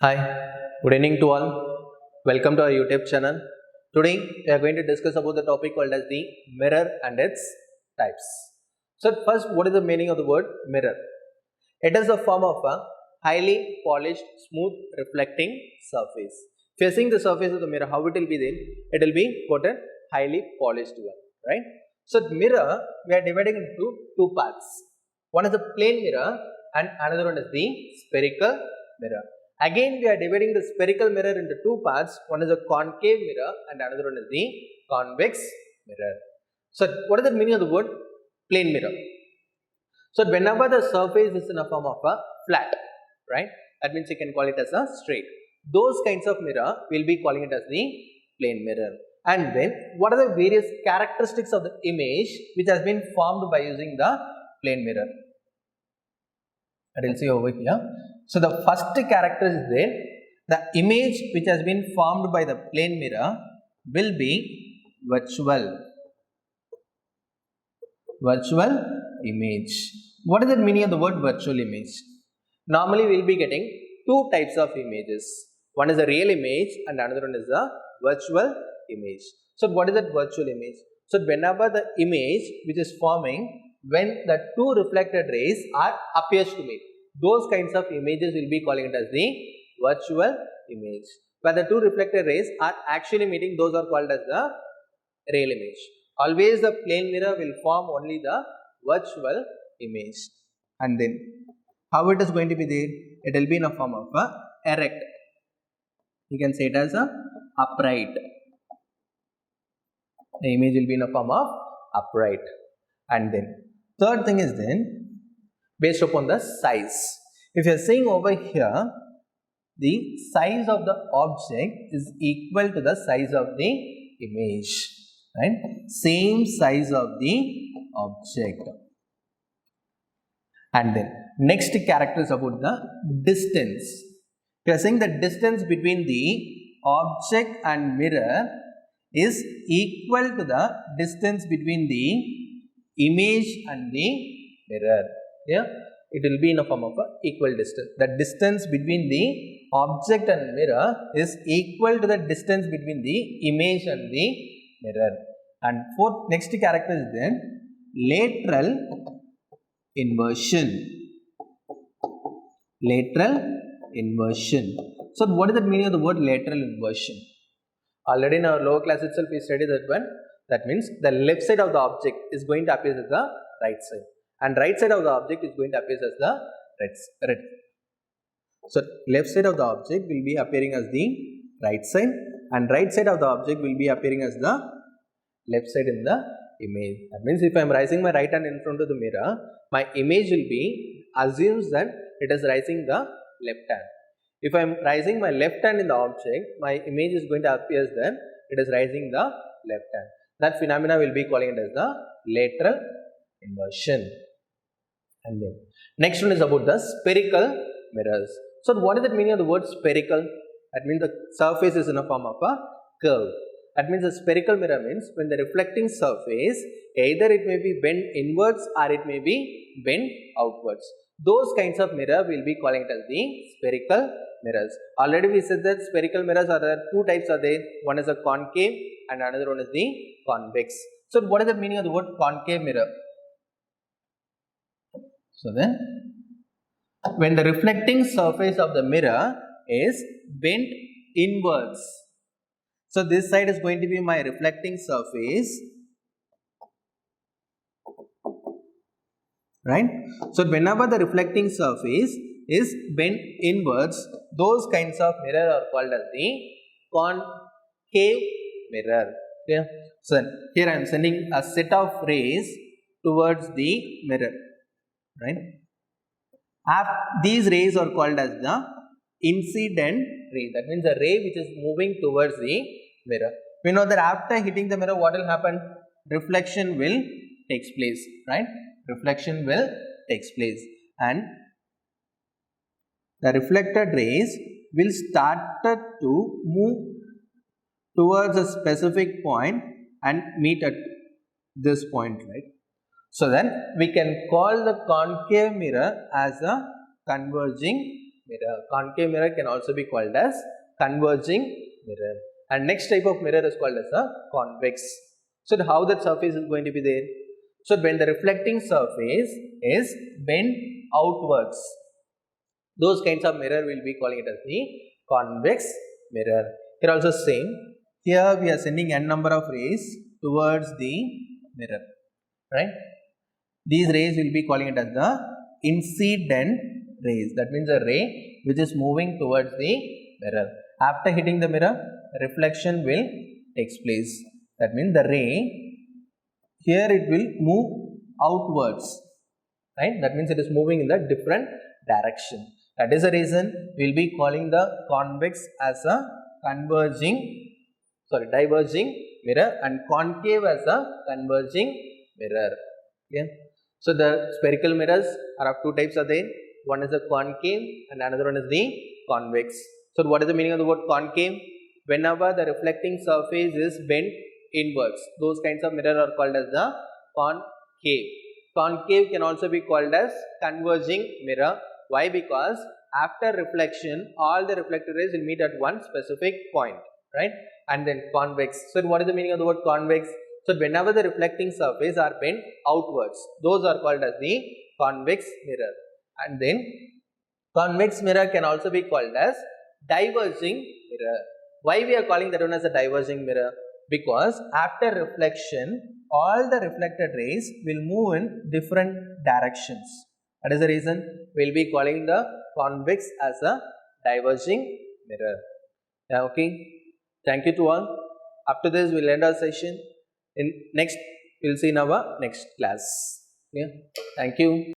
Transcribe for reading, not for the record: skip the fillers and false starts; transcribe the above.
Hi, good evening to all. Welcome to our YouTube channel. Today we are going to discuss about the topic called as the mirror and its types. So first, what is the meaning of the word mirror? It is a form of a highly polished, smooth, reflecting surface. Facing the surface of the mirror, how it will be then? It will be got a highly polished one, right? So mirror, we are dividing into two parts. One is a plane mirror and another one is the spherical mirror. Again, we are dividing the spherical mirror into two parts. One is a concave mirror and another one is the convex mirror. So, what is the meaning of the word plane mirror? So, whenever the surface is in a form of a flat, right? That means you can call it as a straight. Those kinds of mirror, we'll be calling it as the plane mirror. And then, what are the various characteristics of the image which has been formed by using the plane mirror? I will see over here. So the first character is there. The image which has been formed by the plane mirror will be virtual image. What is the meaning of the word virtual image? Normally we will be getting two types of images. One is a real image and another one is a virtual image. So what is that virtual image? So whenever the image which is forming when the two reflected rays are appears to meet, those kinds of images will be calling it as the virtual image. Where the two reflected rays are actually meeting, those are called as the real image. Always the plane mirror will form only the virtual image. And then how it is going to be there? It will be in a form of a erect. You can say it as a upright. The image will be in a form of upright. And then third thing is then based upon the size. If you are seeing over here, the size of the object is equal to the size of the image, right? Same size of the object. And then next character is about the distance. We are saying the distance between the object and mirror is equal to the distance between the image and the mirror. Yeah, it will be in a form of a equal distance. The distance between the object and mirror is equal to the distance between the image and the mirror. And fourth, next character is then lateral inversion. Lateral inversion. So what is the meaning of the word lateral inversion? Already in our lower class itself we studied that one. That means the left side of the object is going to appear as the right side, and right side of the object is going to appear as the right. So left side of the object will be appearing as the right side, and right side of the object will be appearing as the left side in the image. That means if I am raising my right hand in front of the mirror, my image will be assumes that it is raising the left hand. If I am raising my left hand in the object, my image is going to appear as that it is raising the left hand. That phenomena will be calling it as the lateral inversion. And then next one is about the spherical mirrors. So what is the meaning of the word spherical? That means the surface is in a form of a curve. That means a spherical mirror means when the reflecting surface, either it may be bent inwards or it may be bent outwards. Those kinds of mirror we will be calling it as the spherical mirrors. Already we said that spherical mirrors are there two types are there. One is a concave and another one is the convex. So what is the meaning of the word concave mirror? So then when the reflecting surface of the mirror is bent inwards. So this side is going to be my reflecting surface, right? So whenever the reflecting surface is bent inwards, those kinds of mirror are called as the concave mirror. Okay? So here I am sending a set of rays towards the mirror, right? These rays are called as the incident ray. That means the ray which is moving towards the mirror. We know that after hitting the mirror, what will happen? Reflection will takes place, right? Reflection will takes place, and the reflected rays will start to move towards a specific point and meet at this point, right? So then we can call the concave mirror as a converging mirror. Concave mirror can also be called as converging mirror. And next type of mirror is called as a convex. So how that surface is going to be there? So when the reflecting surface is bent outwards, those kinds of mirror will be calling it as the convex mirror. Here also same. Here we are sending n number of rays towards the mirror, right? These rays will be calling it as the incident rays. That means a ray which is moving towards the mirror. After hitting the mirror, reflection will takes place. That means the ray here it will move outwards, right? That means it is moving in the different direction. That is the reason we will be calling the convex as a diverging mirror and concave as a converging mirror. Okay. So the spherical mirrors are of two types are there. One is the concave and another one is the convex. So what is the meaning of the word concave? Whenever the reflecting surface is bent inwards, those kinds of mirror are called as the concave. Concave can also be called as converging mirror. Why? Because after reflection, all the reflected rays will meet at one specific point, right? And then convex. So what is the meaning of the word convex? So whenever the reflecting surface are bent outwards, those are called as the convex mirror. And then convex mirror can also be called as diverging mirror. Why we are calling that one as a diverging mirror? Because after reflection, all the reflected rays will move in different directions. That is the reason we will be calling the convex as a diverging mirror. Yeah, okay. Thank you to all. After this, we will end our session. In next, we will see in our next class. Yeah. Thank you.